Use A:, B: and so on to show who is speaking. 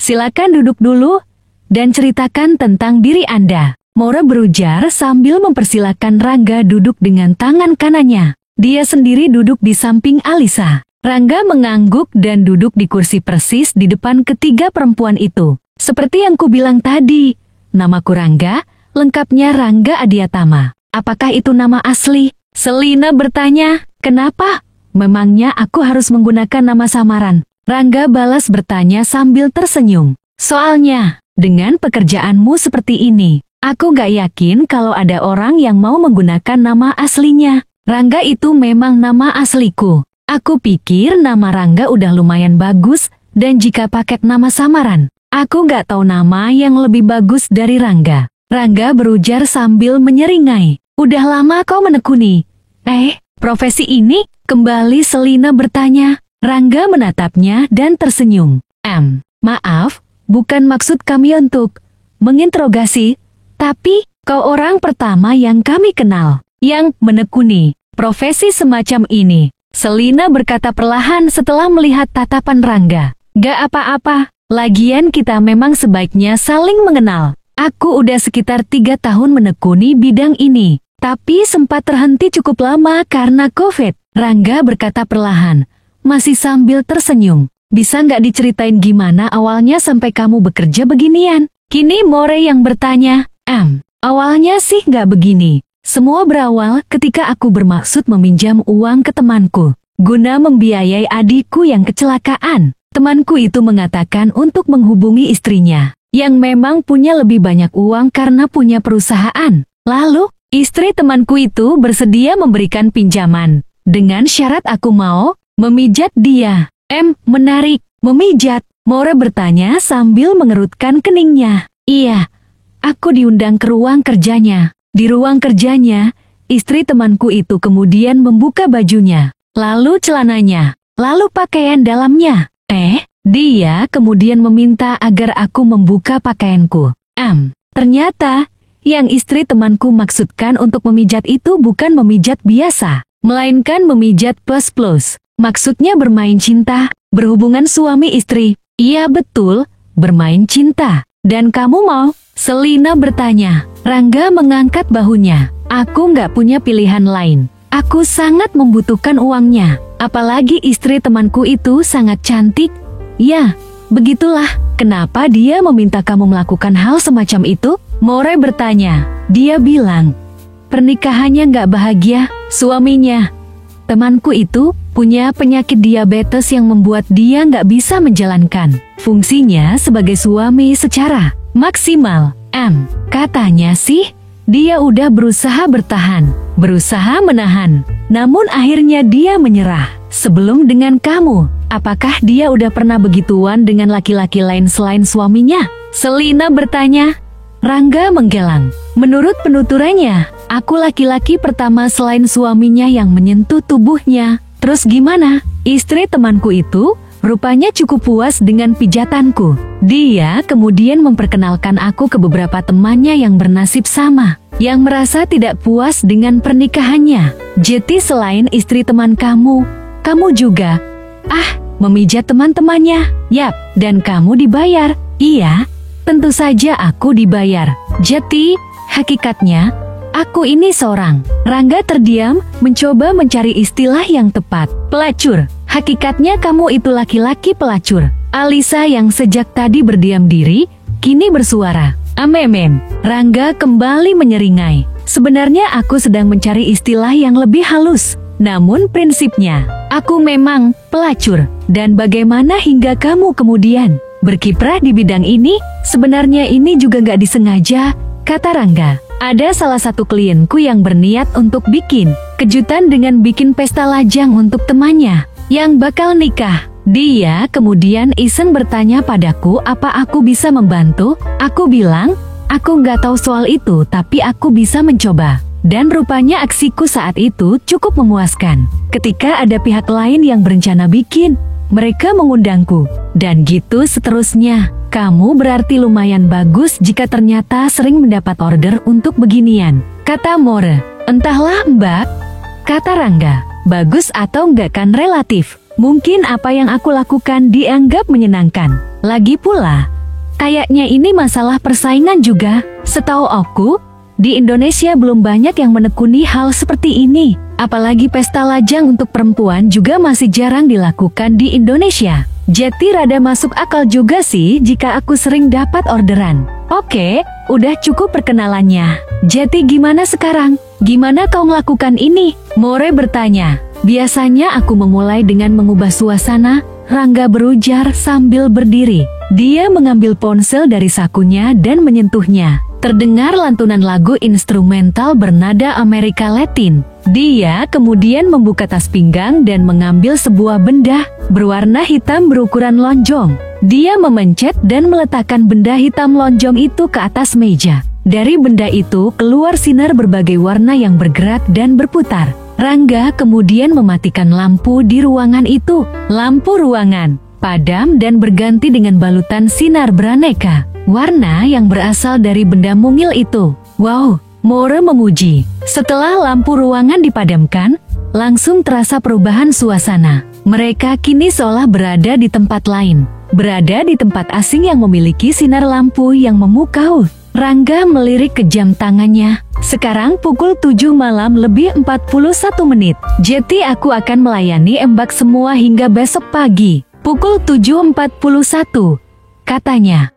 A: Silakan duduk dulu dan ceritakan tentang diri Anda. Mora berujar sambil mempersilakan Rangga duduk dengan tangan kanannya. Dia sendiri duduk di samping Alisa. Rangga mengangguk dan duduk di kursi persis di depan ketiga perempuan itu. Seperti yang kubilang tadi, namaku Rangga, lengkapnya Rangga Adiatama. Apakah itu nama asli? Selina bertanya. Kenapa? Memangnya aku harus menggunakan nama samaran? Rangga balas bertanya sambil tersenyum. Soalnya, dengan pekerjaanmu seperti ini, aku gak yakin kalau ada orang yang mau menggunakan nama aslinya. Rangga itu memang nama asliku. Aku pikir nama Rangga udah lumayan bagus, dan jika pakai nama samaran, aku gak tahu nama yang lebih bagus dari Rangga. Rangga berujar sambil menyeringai. Udah lama kau menekuni. Profesi ini? Kembali Selina bertanya. Rangga menatapnya dan tersenyum. Maaf, bukan maksud kami untuk menginterogasi, tapi kau orang pertama yang kami kenal yang menekuni profesi semacam ini. Selina berkata perlahan setelah melihat tatapan Rangga. Gak apa-apa, lagian kita memang sebaiknya saling mengenal. Aku udah sekitar 3 tahun menekuni bidang ini, tapi sempat terhenti cukup lama karena COVID. Rangga berkata perlahan, masih sambil tersenyum. Bisa nggak diceritain gimana awalnya sampai kamu bekerja beginian? Kini More yang bertanya. Awalnya sih nggak begini. Semua berawal ketika aku bermaksud meminjam uang ke temanku, guna membiayai adikku yang kecelakaan. Temanku itu mengatakan untuk menghubungi istrinya, yang memang punya lebih banyak uang karena punya perusahaan. Lalu, istri temanku itu bersedia memberikan pinjaman, dengan syarat aku mau memijat dia. Menarik, memijat? More bertanya sambil mengerutkan keningnya. Iya, aku diundang ke ruang kerjanya. Di ruang kerjanya, istri temanku itu kemudian membuka bajunya, lalu celananya, lalu pakaian dalamnya. Dia kemudian meminta agar aku membuka pakaianku. Ternyata, yang istri temanku maksudkan untuk memijat itu bukan memijat biasa, melainkan memijat plus-plus. Maksudnya bermain cinta, berhubungan suami istri. Iya betul, bermain cinta. Dan kamu mau? Selina bertanya. Rangga mengangkat bahunya. Aku nggak punya pilihan lain. Aku sangat membutuhkan uangnya. Apalagi istri temanku itu sangat cantik. Ya, begitulah. Kenapa dia meminta kamu melakukan hal semacam itu? More bertanya. Dia bilang, pernikahannya nggak bahagia, suaminya. Temanku itu punya penyakit diabetes yang membuat dia nggak bisa menjalankan fungsinya sebagai suami secara maksimal. Katanya sih, dia udah berusaha bertahan, berusaha menahan. Namun akhirnya dia menyerah. Sebelum dengan kamu, apakah dia udah pernah begituan dengan laki-laki lain selain suaminya? Selina bertanya. Rangga menggelang. Menurut penuturannya, aku laki-laki pertama selain suaminya yang menyentuh tubuhnya. Terus gimana? Istri temanku itu rupanya cukup puas dengan pijatanku. Dia kemudian memperkenalkan aku ke beberapa temannya yang bernasib sama, yang merasa tidak puas dengan pernikahannya. Jadi selain istri teman kamu, kamu juga, memijat teman-temannya. Yap, dan kamu dibayar? Iya, tentu saja aku dibayar. Jadi, hakikatnya, aku ini seorang. Rangga terdiam, mencoba mencari istilah yang tepat. Pelacur. Hakikatnya kamu itu laki-laki pelacur. Alisa yang sejak tadi berdiam diri, kini bersuara. Rangga kembali menyeringai. Sebenarnya aku sedang mencari istilah yang lebih halus. Namun prinsipnya, aku memang pelacur. Dan bagaimana hingga kamu kemudian berkiprah di bidang ini? Sebenarnya ini juga nggak disengaja, kata Rangga. Ada salah satu klienku yang berniat untuk bikin kejutan dengan bikin pesta lajang untuk temannya yang bakal nikah. Dia kemudian iseng bertanya padaku apa aku bisa membantu. Aku bilang, aku nggak tahu soal itu tapi aku bisa mencoba. Dan rupanya aksiku saat itu cukup memuaskan. Ketika ada pihak lain yang berencana bikin, mereka mengundangku. Dan gitu seterusnya. Kamu berarti lumayan bagus jika ternyata sering mendapat order untuk beginian, kata More. Entahlah mbak, kata Rangga. Bagus atau enggak kan relatif. Mungkin apa yang aku lakukan dianggap menyenangkan. Lagi pula, kayaknya ini masalah persaingan juga. Setahu aku, di Indonesia belum banyak yang menekuni hal seperti ini. Apalagi pesta lajang untuk perempuan juga masih jarang dilakukan di Indonesia. Jadi rada masuk akal juga sih jika aku sering dapat orderan. Oke, udah cukup perkenalannya. Jadi gimana sekarang? Gimana kau melakukan ini? More bertanya. Biasanya aku memulai dengan mengubah suasana, Rangga berujar sambil berdiri. Dia mengambil ponsel dari sakunya dan menyentuhnya. Terdengar lantunan lagu instrumental bernada Amerika Latin. Dia kemudian membuka tas pinggang dan mengambil sebuah benda berwarna hitam berukuran lonjong. Dia memencet dan meletakkan benda hitam lonjong itu ke atas meja. Dari benda itu keluar sinar berbagai warna yang bergerak dan berputar. Rangga kemudian mematikan lampu di ruangan itu. Lampu ruangan padam dan berganti dengan balutan sinar beraneka warna yang berasal dari benda mungil itu. Wow, More memuji. Setelah lampu ruangan dipadamkan, langsung terasa perubahan suasana. Mereka kini seolah berada di tempat lain. Berada di tempat asing yang memiliki sinar lampu yang memukau. Rangga melirik ke jam tangannya. Sekarang pukul 7 malam lebih 41 menit. Jadi aku akan melayani Mbak semua hingga besok pagi. Pukul 7.41, katanya.